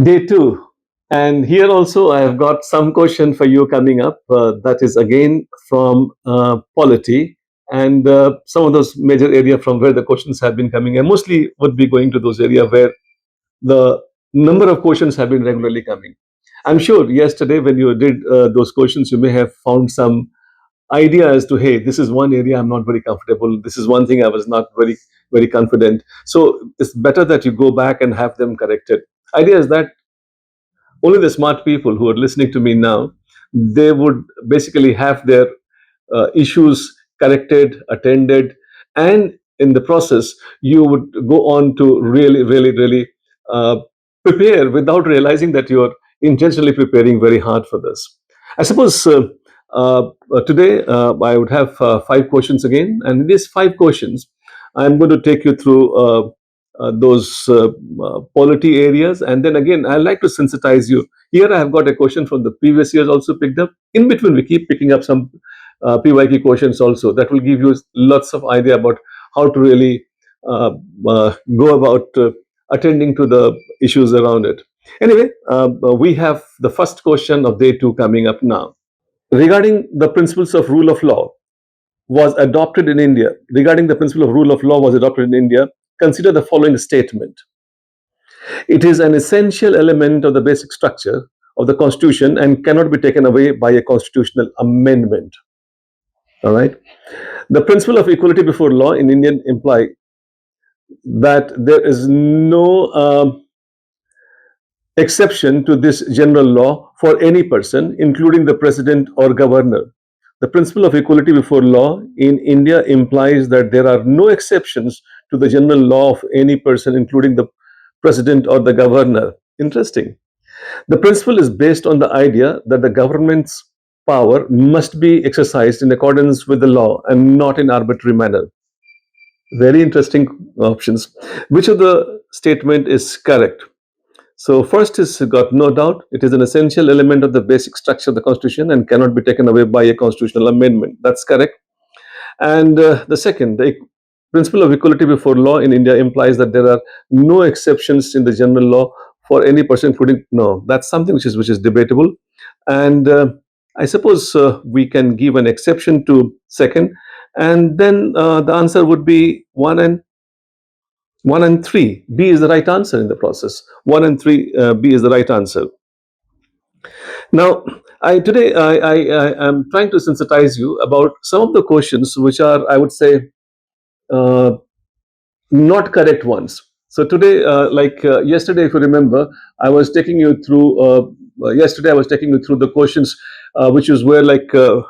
Day two. And here also I have got some question for you coming up. That is again from polity and some of those major area from where the questions have been coming. And mostly would be going to those area where the number of questions have been regularly coming. I'm sure yesterday when you did those questions, you may have found some idea as to, hey, this is one area I'm not very comfortable. This is one thing I was not very confident. So it's better that you go back and have them corrected. Idea is that only the smart people who are listening to me now, they would basically have their issues corrected, attended, and in the process, you would go on to really uh, prepare without realizing that you're intentionally preparing very hard for this. I suppose today I would have five questions again, and in these five questions, I'm going to take you through those polity areas, and then again, I like to sensitize you. Here, I have got a question from the previous years also picked up. In between, we keep picking up some PYQ questions also. That will give you lots of idea about how to really go about attending to the issues around it. Anyway, we have the first question of day two coming up now. Regarding the principles of rule of law was adopted in India, regarding the principle of rule of law was adopted in India, consider the following statement. It is an essential element of the basic structure of the Constitution and cannot be taken away by a constitutional amendment. All right. The principle of equality before law in Indian imply that there is no exception to this general law for any person, including the president or governor. The principle of equality before law in India implies that there are no exceptions to the general law of any person, including the president or the governor. Interesting. The principle is based on the idea that the government's power must be exercised in accordance with the law and not in arbitrary manner. Very interesting options. Which of the statement is correct? So first is got no doubt. It is an essential element of the basic structure of the Constitution and cannot be taken away by a constitutional amendment. That's correct. And the second, the principle of equality before law in India implies that there are no exceptions in the general law for any person, including no. That's something which is debatable, and I suppose we can give an exception to second, and then the answer would be one and three. B is the right answer in the process. One and three, B is the right answer. Now, I am trying to sensitize you about some of the questions which are, I would say, uh, not correct ones. So today, yesterday, if you remember, I was taking you through. Yesterday, I was taking you through the questions, which is where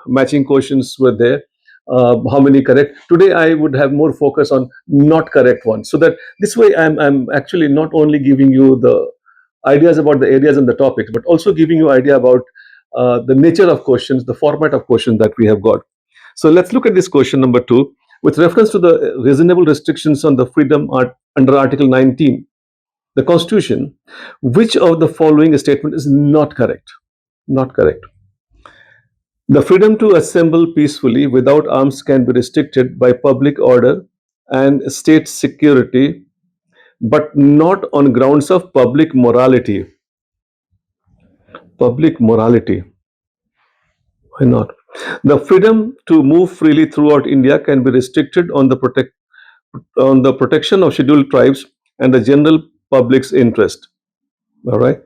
matching questions were there. How many correct? Today, I would have more focus on not correct ones, so that this way, I'm actually not only giving you the ideas about the areas and the topics, but also giving you idea about the nature of questions, the format of questions that we have got. So let's look at this question number two. With reference to the reasonable restrictions on the freedom under Article 19, the Constitution, which of the following statement is not correct? Not correct. The freedom to assemble peacefully without arms can be restricted by public order and state security, but not on grounds of public morality. Public morality. Why not? The freedom to move freely throughout India can be restricted on the protection of scheduled tribes and the general public's interest. All right.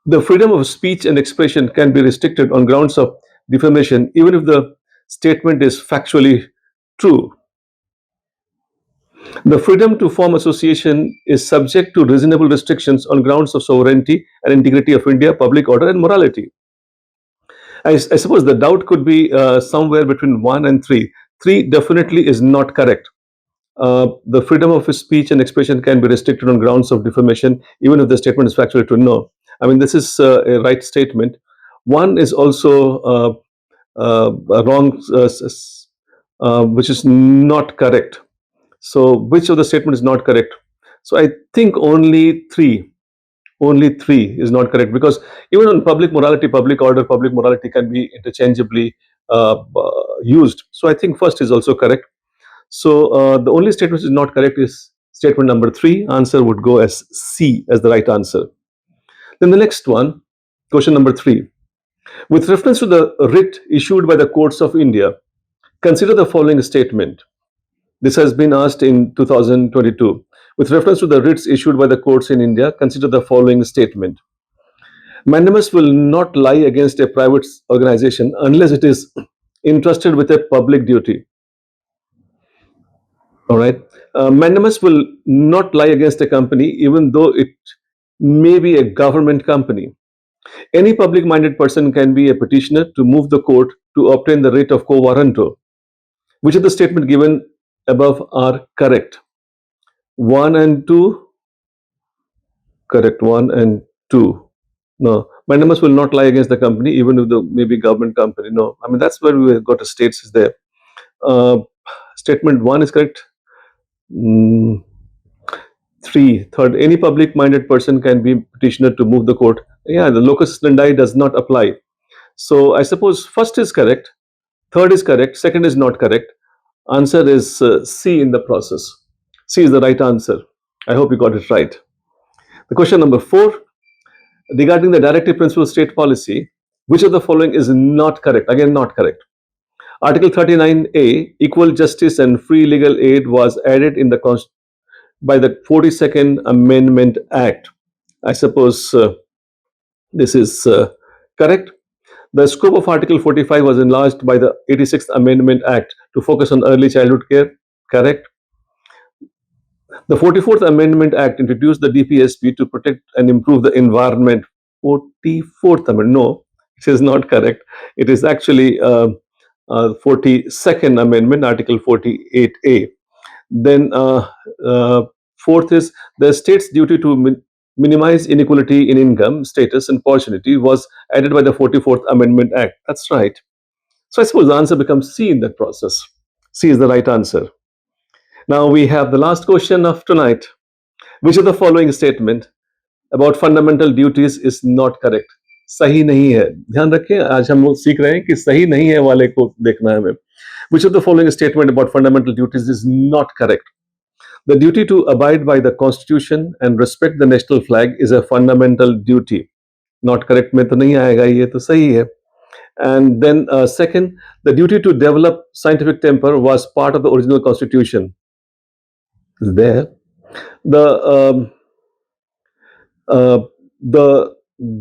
The freedom of speech and expression can be restricted on grounds of defamation, even if the statement is factually true. The freedom to form association is subject to reasonable restrictions on grounds of sovereignty and integrity of India, public order, and morality. I suppose the doubt could be somewhere between 1 and 3. 3 definitely is not correct. The freedom of speech and expression can be restricted on grounds of defamation, even if the statement is factually true. No, I mean, this is a right statement. 1 is also a wrong, which is not correct. So, which of the statement is not correct? So, I think only three is not correct, because even on public morality, public order, public morality can be interchangeably used. So I think first is also correct. So the only statement which is not correct is statement number 3. Answer would go as C as the right answer. Then the next one, question number 3. With reference to the writ issued by the courts of India, consider the following statement. This has been asked in 2022. With reference to the writs issued by the courts in India, consider the following statement. Mandamus will not lie against a private organization unless it is entrusted with a public duty. All right. Mandamus will not lie against a company even though it may be a government company. Any public-minded person can be a petitioner to move the court to obtain the writ of quo warranto. Which of the statement given above are correct? 1 and 2? Correct. 1 and 2. No. Mandamus will not lie against the company even if the maybe government company. No. I mean, that's where we got to states is there. Statement 1 is correct. 3. Third, any public-minded person can be petitioner to move the court. Yeah, the locus standi does not apply. So I suppose first is correct, third is correct, second is not correct. Answer is C in the process. C is the right answer. I hope you got it right. The question number 4, regarding the directive principle of state policy, which of the following is not correct? Again, not correct. Article 39A, equal justice and free legal aid, was added in the by the 42nd Amendment Act. I suppose this is correct. The scope of Article 45 was enlarged by the 86th Amendment Act to focus on early childhood care. Correct. The 44th Amendment Act introduced the DPSP to protect and improve the environment. 44th Amendment. No, it is not correct. It is actually 42nd Amendment, Article 48A. Then fourth is the state's duty to minimize inequality in income, status, and opportunity was added by the 44th Amendment Act. That's right. So I suppose the answer becomes C in that process. C is the right answer. Now we have the last question of tonight. Which of the following statement about fundamental duties is not correct? सही नहीं है. ध्यान रखें, आज हम लोग सीख रहे हैं कि सही नहीं है वाले को देखना है हमें. Which of the following statement about fundamental duties is not correct? The duty to abide by the Constitution and respect the national flag is a fundamental duty. Not correct में तो नहीं आएगा, ये तो सही है. And then second, the duty to develop scientific temper was part of the original Constitution. There, the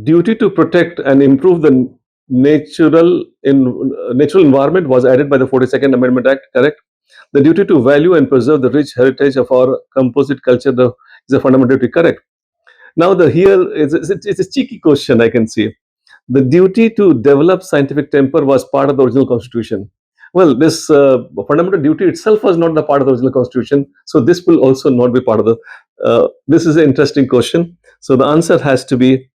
duty to protect and improve the natural environment was added by the 42nd Amendment Act. Correct. The duty to value and preserve the rich heritage of our composite culture is a fundamental duty. Correct. Now it's a cheeky question, I can see. The duty to develop scientific temper was part of the original Constitution. Well, this fundamental duty itself was not the part of the original Constitution, so this will also not be part of the. This is an interesting question. So the answer has to be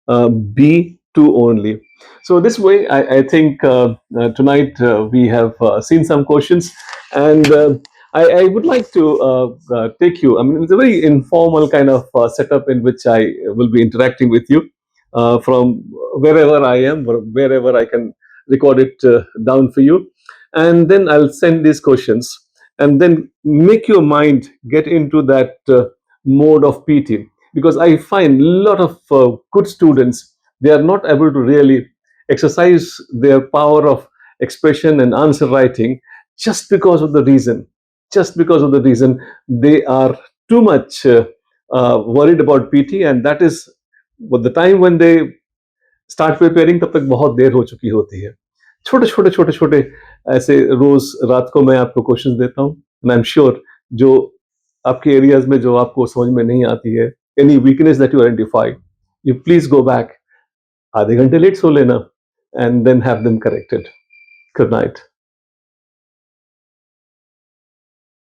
B2 only. So this way, I think tonight we have seen some questions, and I would like to take you. I mean, it's a very informal kind of setup in which I will be interacting with you from wherever I am, wherever I can record it down for you, and then I'll send these questions, and then make your mind get into that mode of PT, because I find a lot of good students, they are not able to really exercise their power of expression and answer writing just because of the reason they are too much worried about PT, and that is what the time when they start preparing तब तक बहुत देर हो चुकी होती है. छोटे छोटे ऐसे रोज रात को मैं आपको क्वेश्चंस देता हूँ, and I'm sure जो आपके एरियाज में जो आपको समझ में नहीं आती है, any weakness that you identify, you please go back, आधे घंटे लेट सो लेना, and then have them corrected. Good night.